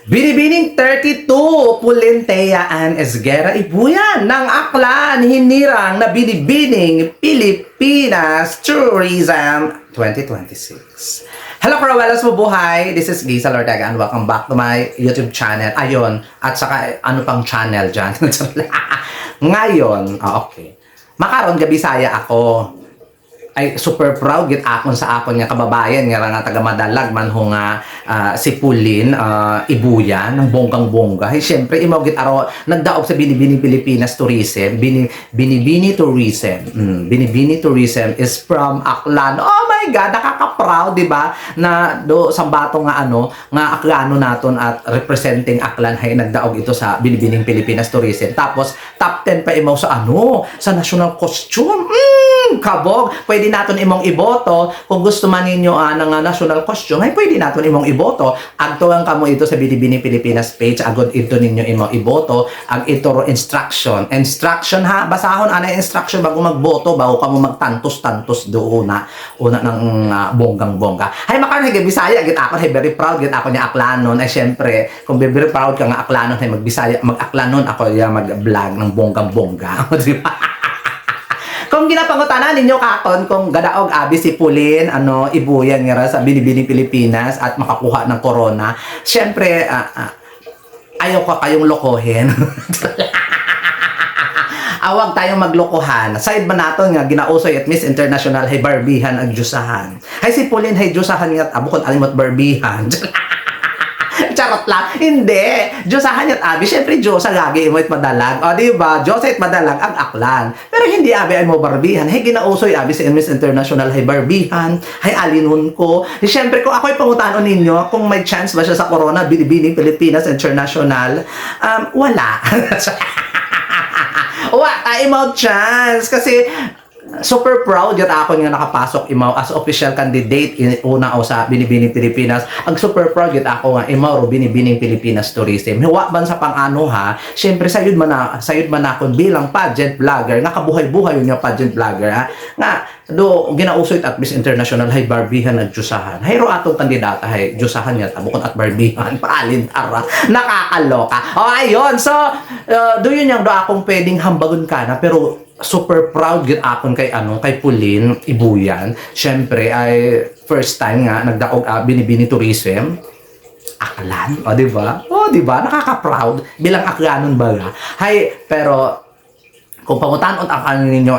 Binibining 32, Pulentea Ann Esguerra Ibuyan ng Aklan Hinirang na Binibining Pilipinas Tourism 2026. Hello Carawelas, mabuhay! This is Gisa Lortega and welcome back to my YouTube channel. Ayon, at saka ano pang channel dyan. Ngayon, okay. Makaron gabi saya ako. Ay super proud git akon sa akon nga kababayan nga taga Madalag man ho nga si Pulin Ibuyan ng bonggang-bongga. Hey, syempre imaw git aro nagdaog sa Binibining Pilipinas Tourism. Binibini Tourism. Binibini Tourism is from Aklan. Oh my God, nakaka-proud, di ba? Na do sa bato nga ano, nga Aklano naton at representing Aklan hay nagdaog ito sa Binibining Pilipinas Tourism. Tapos top 10 pa imaw sa ano, sa national costume. Kabog, pwede natin imong iboto kung gusto man ninyo ng national costume, ay pwede natin imong iboto. Agtuang kamo ito sa Binibining Pilipinas page, agad ito ninyo imong iboto. Ag ito instruction ha, basahon ana instruction bago magboto, bago kamo magtantos-tantos doon una ng bonggang-bongga. Hay makan hay Bisaya gid ako, hay very proud gid ako nya Aklanon. Ay syempre, kung very proud ka nga Aklanon, hay magbisaya mag-Aklanon ako ya mag-vlog ng bonggang-bongga. Di ba? Kung ginapangutanan ninyo katon kung gadaog abi si Pulin Ibuyan nga sa Binibining Pilipinas at makakuha ng corona, syempre ayaw ka kayong lokohin. Awag tayong maglokohan. Side man naton nga ginausoy at Miss International hay barbihan ag Diyosahan. Hay si Pulin hay Diyosahan nga abukon alimot barbihan. Charot lang. Hindi. Diyosahan at abi. Siyempre, Diyosa lagi mo it madalag. O, diba? Diyosa it madalag ang Aklan. Pero hindi abi ay mo barbihan. Hay ginausoy abi sa Miss International hay barbihan. Hay alinun ko. Siyempre, kung ako'y pangutanon ninyo, kung may chance ba siya sa corona, Binibining Pilipinas International, wala. Wala tayo mo chance. Kasi, super proud yun ako nga nakapasok imaw as official candidate una o sa Binibining Pilipinas. Ang super proud yun ako nga imaw ro Binibining Pilipinas Tourism. Hiwa ban sa pang-ano ha, syempre sayod man akon bilang pageant vlogger nga kabuhay-buhay yun yung pageant vlogger ha. Nga do ginausoy at Miss International hay barbihan at Diyosahan. Hay ro atong kandidata hay Diyosahan nga tabukon at barbihan paalin ara. Nakakaloka. O ayun, so do yun yung do akong pwedeng hambagon ka na pero super proud gid akon kay Pulin Ibuyan. Syempre ay first time nga nagdaog Binibining Tourism Aklan. O di ba? O di ba? Nakaka-proud bilang Aklanon baga. Hay pero kung pangutan ang ninyo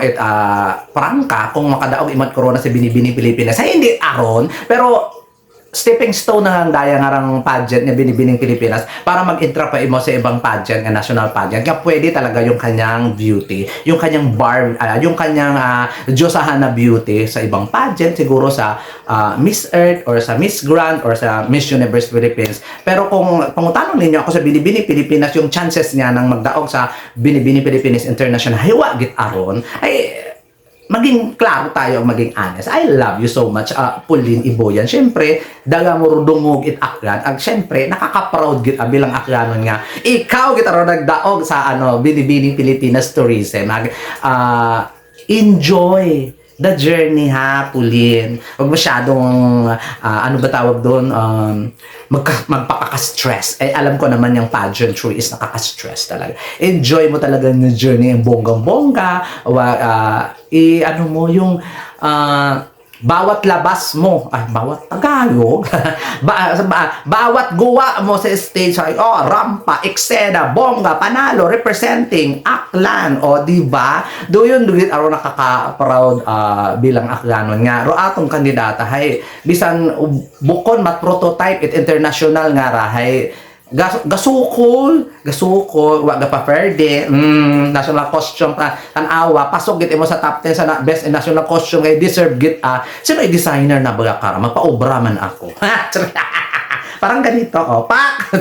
prangka kung makadaog imat corona sa Binibining Pilipinas. Hay hindi aron pero stepping stone na ang daya ngarang pageant na Binibining Pilipinas para mag-intra pa imo sa ibang pageant, nga national pageant. Kaya pwede talaga yung kanyang beauty, yung kanyang yung kanyang Diyosahan na beauty sa ibang pageant, siguro sa Miss Earth or sa Miss Grand or sa Miss Universe Philippines. Pero kung pangutanon ninyo ako sa Binibining Pilipinas, yung chances niya nang magdaog sa Binibining Pilipinas International, hiwa git aron, ay maging klaro tayo, maging honest. I love you so much, Pulin Ibuyan. Siyempre, daga mo dungog it Aklan. Ag siyempre, nakaka-proud git bilang Aklanon nga. Ikaw git aro nagdaog sa Binibining Pilipinas Tourism. Enjoy the journey ha, Pulin. Huwag masyadong, ano ba tawag doon, magpapaka-stress. Eh, alam ko naman yung pageantry is nakaka-stress talaga. Enjoy mo talaga yung journey, yung bonggang-bongga, ano mo, yung, bawat labas mo, bawat Tagalog, bawat guwa mo sa stage, rampa, eksena, bongga, panalo, representing Aklan, diba? Do yun, aro nakaka-proud bilang Aklanon nga. Ro atong kandidata, hay, bisan bukon mat prototype it international nga rahay, gasukol, wag pa pwede. National costume tanawa, pasok git mo sa top 10 sa best in national costume kay deserve git sino ay designer na baga kara magpaobra man ako. Parang ganito, pak!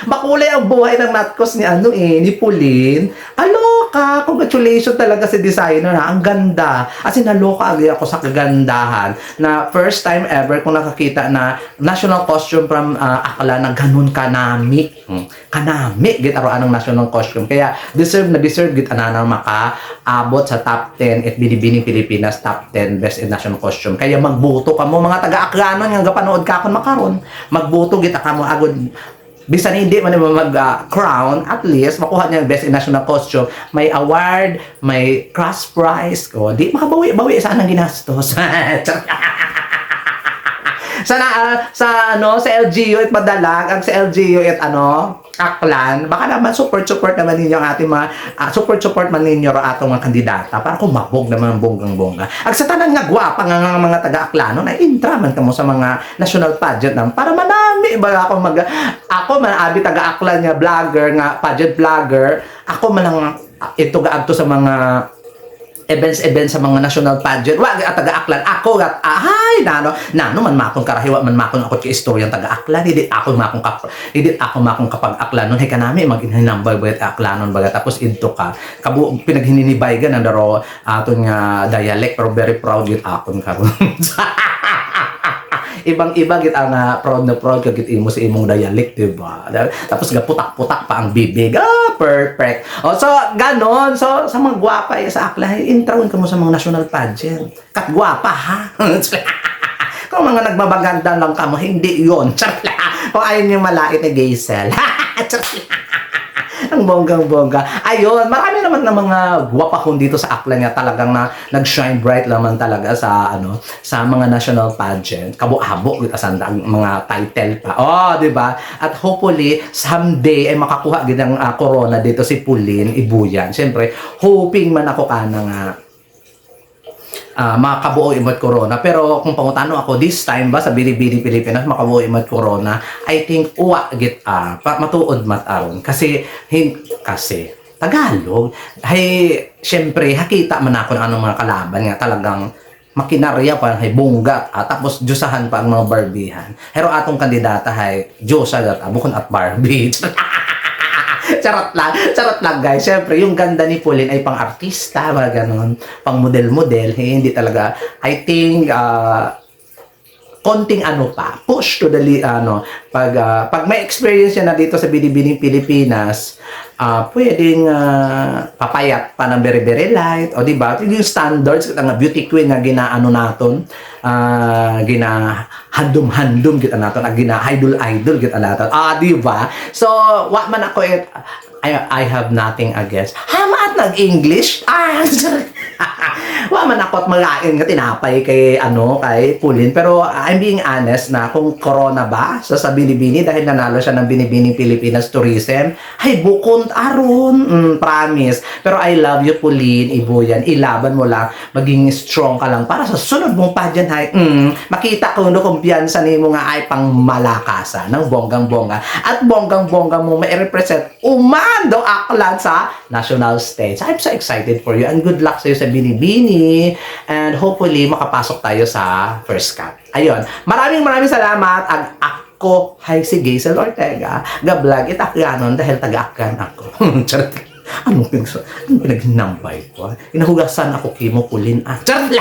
Makulay ang buhay ng matkos ni Pulin. Aloka! Congratulations talaga si designer ha. Ang ganda. As in, naloka agad ako sa kagandahan. Na first time ever kung nakakita na national costume from Aklan na ganun kanami. Kanami. Git aroan ng national costume. Kaya deserve git na makaabot sa top 10 at Binibining Pilipinas top 10 best in national costume. Kaya magbuto ka mo mga taga-Aklanon nga gapanood ka kon makaron. Magbuto kita ka mo agad bisan hindi man naman mag-crown, at least makuha niya yung Best in National Costume. May award, may cash prize. O, di makabawi-bawi saan ang ginastos. sa LGU at Madalag, ang sa LGU at Aklan, baka naman support naman ninyo ang ating mga support man ninyo ra atong mga kandidata para kumabog naman bonggang-bongga. Ang sa tanan nga gwapa nga mga taga-Aklanon ay intra man kamo sa mga national pageant para manami ba ako man abi taga-Aklan nga vlogger nga pageant vlogger, ako man ang ito gaadto sa mga events sa mga national pageant. Wag at taga-Aklan ako nano man makon karahiwa man makon ako ti istoryang taga-Aklan, hindi ako makong kapag Aklanon hay kanami maghinambay bayat Aklanon baga tapos idto ka pinaghininibay ga na daro aton nga dialect, pero very proud gid akon karon. Ibang-iba git ang proud ka git imo sa imong dialect, diba? Tapos gaputak-putak pa ang bibig. Perfect. So ganon. So sa mga gwapa sa Aklan, intrawon ka mo sa mga national pageant. Kat gwapa ha. Kung mga nagmabaganda lang ka mo, hindi yon. Kung ayaw niyo malait na Gaisel. Ang bonggang-bongga. Ayun, marami naman ng mga gwapahon dito sa Aklan nga talagang nag-shine bright naman talaga sa mga national pageant. Kabo-abo kita sanda ang mga title pa. Di ba? At hopefully someday ay makakuha gid ang corona dito si Pauline Ibuyan. Siyempre, hoping man ako kana nga makabuo imot corona, pero kung pangutano ako this time ba sa Bilibili Pilipinas makabuo imot corona, I think uwa git matuod mataron kasi Tagalog hay syempre hakita man ako ng anong mga kalaban nga talagang makinarya pa hay bungga tapos jusahan pa ang mga barbihan, pero atong kandidata hay Diyosa bukon at Barbie. Charot lang guys. Siyempre, yung ganda ni Pauline ay pang-artista, mga ganon, pang model-model, hindi talaga, I think, konting push to the, pag may experience na dito sa Binibining Pilipinas, pwedeng papayat pa ng very light, o diba? Yung standards, nga beauty queen nga ginaano naton, gina-handom kita naton, gina-idol kita naton. Diba? So, what man ako I have nothing against. Hamaat nag-English? Wa man ako at malain nga tinapay kay Pauline, pero I'm being honest na kung corona ba sa Binibini dahil nanalo siya ng Binibining Pilipinas Tourism, ay bukod aron, promise. Pero I love you Pauline Ibuyan, ilaban mo lang, maging strong ka lang para sa sunod mong pageant makita ko kumpiyansa nimo nga ay pang malakasan ng bonggang-bongga at bonggang-bongga mo mai-represent umando Aklan sa national stage. I'm so excited for you and good luck sa iyo sa Binibini and hopefully makapasok tayo sa first cut. Ayun, maraming salamat ako si Gaisel Ortega ga-vlog itakyanon dahil taga-Aklan ako. Charot. Anong pinaghinambay ko? Inahugasan ako kimo Pauline. Charot.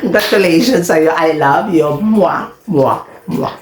Congratulations sa'yo. I love you. Mwah, mwah, mwah.